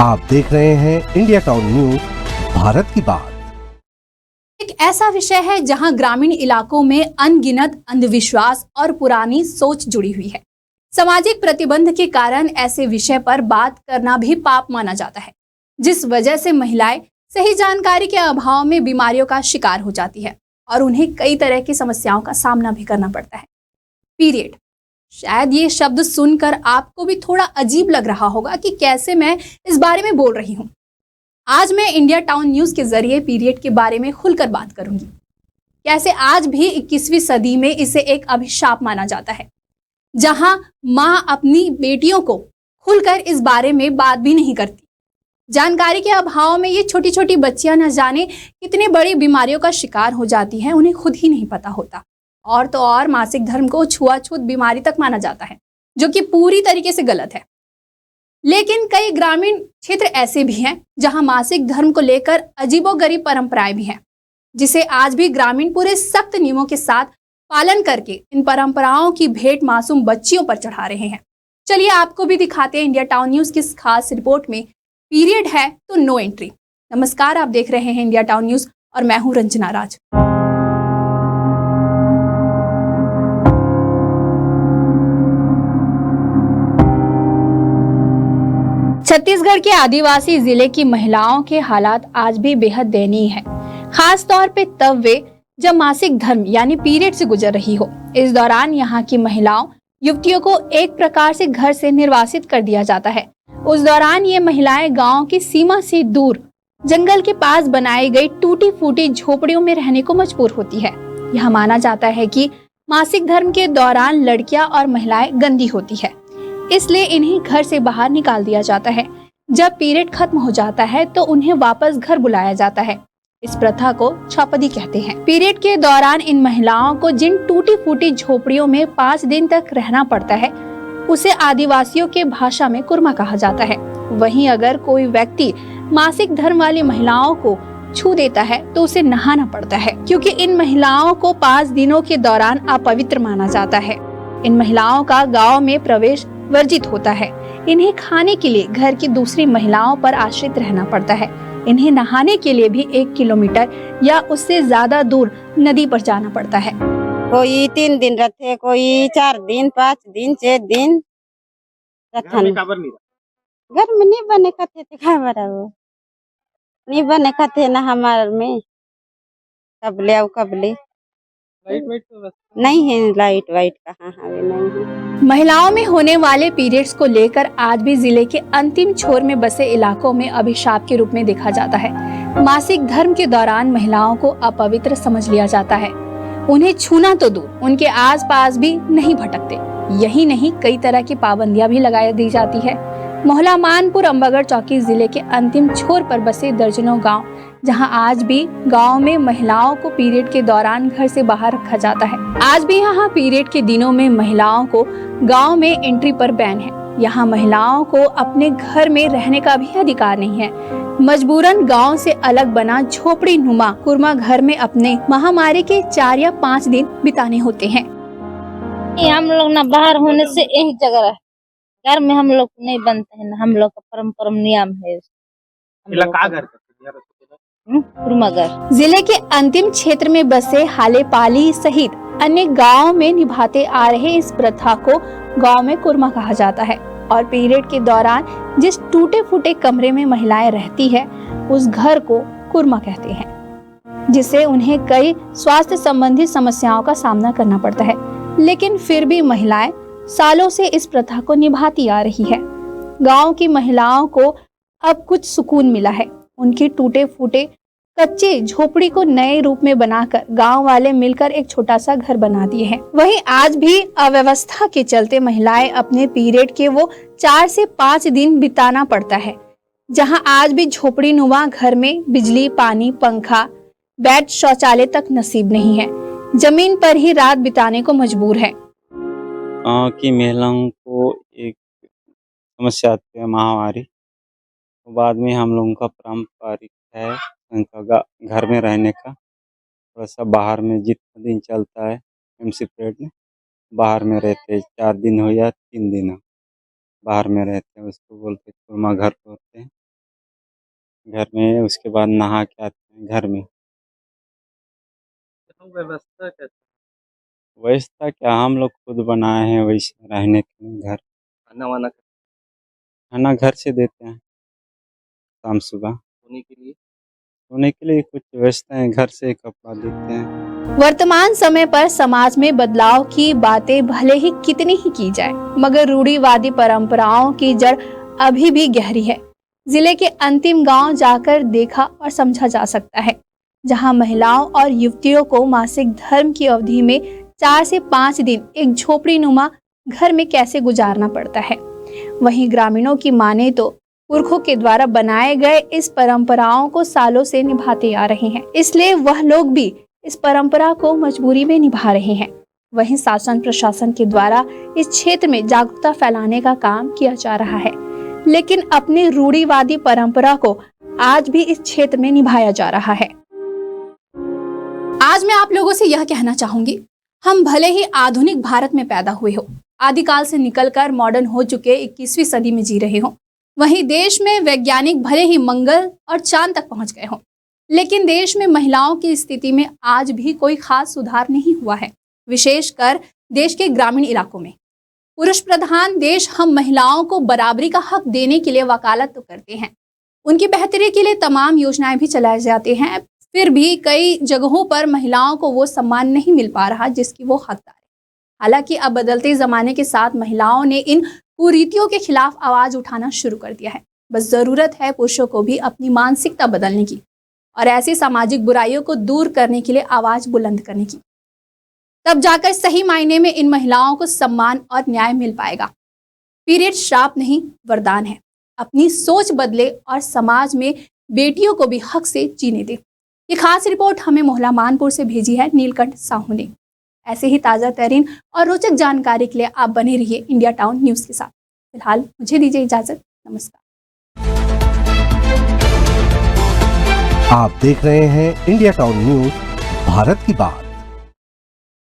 आप देख रहे हैं इंडिया टाउन न्यूज, भारत की बात। एक ऐसा विषय है जहां ग्रामीण इलाकों में अनगिनत अंधविश्वास और पुरानी सोच जुड़ी हुई है। सामाजिक प्रतिबंध के कारण ऐसे विषय पर बात करना भी पाप माना जाता है, जिस वजह से महिलाएं सही जानकारी के अभाव में बीमारियों का शिकार हो जाती है और उन्हें कई तरह की समस्याओं का सामना भी करना पड़ता है। पीरियड, शायद ये शब्द सुनकर आपको भी थोड़ा अजीब लग रहा होगा कि कैसे मैं इस बारे में बोल रही हूँ। आज मैं इंडिया टाउन न्यूज के जरिए पीरियड के बारे में खुलकर बात करूंगी। कैसे आज भी 21वीं सदी में इसे एक अभिशाप माना जाता है, जहां मां अपनी बेटियों को खुलकर इस बारे में बात भी नहीं करती। जानकारी के अभाव में ये छोटी छोटी बच्चियां न जाने कितनी बड़ी बीमारियों का शिकार हो जाती हैं, उन्हें खुद ही नहीं पता होता। और तो और मासिक धर्म को छुआछूत बीमारी तक माना जाता है, जो कि पूरी तरीके से गलत है। लेकिन कई ग्रामीण क्षेत्र ऐसे भी हैं जहां मासिक धर्म को लेकर अजीबोगरीब परंपराएं भी हैं, जिसे आज भी ग्रामीण पूरे सख्त नियमों के साथ पालन करके इन परंपराओं की भेंट मासूम बच्चियों पर चढ़ा रहे हैं। चलिए आपको भी दिखाते हैं इंडिया टाउन न्यूज की इस खास रिपोर्ट में पीरियड है तो नो एंट्री। नमस्कार, आप देख रहे हैं इंडिया टाउन न्यूज और मैं हूं रंजना राज। छत्तीसगढ़ के आदिवासी जिले की महिलाओं के हालात आज भी बेहद दयनीय है, खास तौर पे तब वे जब मासिक धर्म यानी पीरियड से गुजर रही हो। इस दौरान यहाँ की महिलाओं युवतियों को एक प्रकार से घर से निर्वासित कर दिया जाता है। उस दौरान ये महिलाएं गांव की सीमा से दूर जंगल के पास बनाई गई टूटी फूटी झोपड़ियों में रहने को मजबूर होती है। यह माना जाता है कि मासिक धर्म के दौरान लड़कियां और महिलाएं गंदी होती है, इसलिए इन्हें घर से बाहर निकाल दिया जाता है। जब पीरियड खत्म हो जाता है तो उन्हें वापस घर बुलाया जाता है। इस प्रथा को छापदी कहते हैं। पीरियड के दौरान इन महिलाओं को जिन टूटी फूटी झोपड़ियों में 5 दिन तक रहना पड़ता है, उसे आदिवासियों के भाषा में कुरमा कहा जाता है। वहीं अगर कोई व्यक्ति मासिक धर्म वाली महिलाओं को छू देता है तो उसे नहाना पड़ता है, क्योंकि इन महिलाओं को 5 दिनों के दौरान अपवित्र माना जाता है। इन महिलाओं का गाँव में प्रवेश वर्जित होता है। इन्हें खाने के लिए घर की दूसरी महिलाओं पर आश्रित रहना पड़ता है। इन्हें नहाने के लिए भी 1 किलोमीटर या उससे ज्यादा दूर नदी पर जाना पड़ता है। कोई 3 दिन रहते, कोई 4 दिन, 5 दिन, 6 दिन रखन। घर में नहीं बने खाते थे, खा बरा वो नहीं बने खाते ना हमारे में। कब ले आओ कब ले, नहीं है लाइट वाइट कहाँ है, नहीं है। महिलाओं में होने वाले पीरियड्स को लेकर आज भी जिले के अंतिम छोर में बसे इलाकों में अभिशाप के रूप में देखा जाता है। मासिक धर्म के दौरान महिलाओं को अपवित्र समझ लिया जाता है। उन्हें छूना तो दूर, उनके आसपास भी नहीं भटकते। यही नहीं, कई तरह की पाबंदियां भी लगा दी जाती है। मोहल्ला मानपुर अंबागढ़ चौकी जिले के अंतिम छोर पर बसे दर्जनों गांव, जहां आज भी गांव में महिलाओं को पीरियड के दौरान घर से बाहर रखा जाता है। आज भी यहां पीरियड के दिनों में महिलाओं को गांव में एंट्री पर बैन है। यहां महिलाओं को अपने घर में रहने का भी अधिकार नहीं है। मजबूरन गांव से अलग बना झोपड़ी नुमा कुरमा घर में अपने महामारी के 4 या 5 दिन बिताने होते हैं। हम लोग ना बाहर होने से एक जगह है, घर में हम लोग नहीं बनते हैं ना, हम लोग का परम नियम है। जिले के अंतिम क्षेत्र में बसे हालेपाली सहित अन्य गांव में निभाते आ रहे इस प्रथा को गांव में कुरमा कहा जाता है। और पीरियड के दौरान जिस टूटे फूटे कमरे में महिलाएं रहती है, उस घर को कुरमा कहते हैं, जिससे उन्हें कई स्वास्थ्य संबंधी समस्याओं का सामना करना पड़ता है। लेकिन फिर भी महिलाएं सालों से इस प्रथा को निभाती आ रही है। गांव की महिलाओं को अब कुछ सुकून मिला है। उनकी टूटे फूटे कच्चे झोपड़ी को नए रूप में बनाकर गांव वाले मिलकर एक छोटा सा घर बना दिए हैं। वहीं आज भी अव्यवस्था के चलते महिलाएं अपने पीरियड के वो 4 से 5 दिन बिताना पड़ता है, जहां आज भी झोपड़ी नुमा घर में बिजली, पानी, पंखा, बेड, शौचालय तक नसीब नहीं है। जमीन पर ही रात बिताने को मजबूर है। गाँव की महिलाओं को एक समस्या आती है, महामारी। तो बाद में हम लोगों का पारंपरिक है उनका घर में रहने का। थोड़ा सा बाहर में जितना दिन चलता है एमसी पीरियड में बाहर में रहते हैं, 4 दिन हो या 3 दिन हो बाहर में रहते हैं, उसको बोलते हैं कुरमा घर बोलते हैं। घर में, उसके बाद नहा के आते हैं घर में। व्यवस्था क्या, हम लोग खुद बनाए हैं वैसे रहने के लिए घर। खाना घर से देते हैं शाम सुबह। सोने के लिए कुछ व्यवस्थाएं घर से कपड़ा देते हैं। वर्तमान समय पर समाज में बदलाव की बातें भले ही कितनी ही की जाए, मगर रूढ़िवादी परंपराओं की जड़ अभी भी गहरी है। जिले के अंतिम गांव जाकर देखा और समझा जा सकता है, जहां महिलाओं और युवतियों को मासिक धर्म की अवधि में 4 से 5 दिन एक झोपड़ी नुमा घर में कैसे गुजारना पड़ता है। वहीं ग्रामीणों की माने तो पुरखों के द्वारा बनाए गए इस परंपराओं को सालों से निभाते आ रहे हैं, इसलिए वह लोग भी इस परंपरा को मजबूरी में निभा रहे हैं। वहीं शासन प्रशासन के द्वारा इस क्षेत्र में जागरूकता फैलाने का काम किया जा रहा है, लेकिन अपनी रूढ़िवादी परंपरा को आज भी इस क्षेत्र में निभाया जा रहा है। आज मैं आप लोगों से यह कहना चाहूंगी, हम भले ही आधुनिक भारत में पैदा हुए हो, आदिकाल से निकलकर मॉडर्न हो चुके 21वीं सदी में जी रहे हो, वहीं देश में वैज्ञानिक भले ही मंगल और चांद तक पहुंच गए हों, लेकिन देश में महिलाओं की स्थिति में आज भी कोई खास सुधार नहीं हुआ है। विशेषकर देश के ग्रामीण इलाकों में पुरुष प्रधान देश हम महिलाओं को बराबरी का हक देने के लिए वकालत तो करते हैं, उनकी बेहतरी के लिए तमाम योजनाएं भी चलाए जाते हैं, फिर भी कई जगहों पर महिलाओं को वो सम्मान नहीं मिल पा रहा जिसकी वो हकदार है। हालांकि अब बदलते जमाने के साथ महिलाओं ने इन कुरीतियों के खिलाफ आवाज उठाना शुरू कर दिया है। बस जरूरत है पुरुषों को भी अपनी मानसिकता बदलने की और ऐसी सामाजिक बुराइयों को दूर करने के लिए आवाज बुलंद करने की। तब जाकर सही मायने में इन महिलाओं को सम्मान और न्याय मिल पाएगा। पीरियड श्राप नहीं, वरदान है। अपनी सोच बदले और समाज में बेटियों को भी हक से जीने दे। ये खास रिपोर्ट हमें मोहल्ला मानपुर से भेजी है नीलकंठ साहू ने। ऐसे ही ताज़ा तरीन और रोचक जानकारी के लिए आप बने रहिए इंडिया टाउन न्यूज़ के साथ। फिलहाल मुझे दीजिए इजाजत। नमस्कार। आप देख रहे हैं इंडिया टाउन न्यूज, भारत की बात।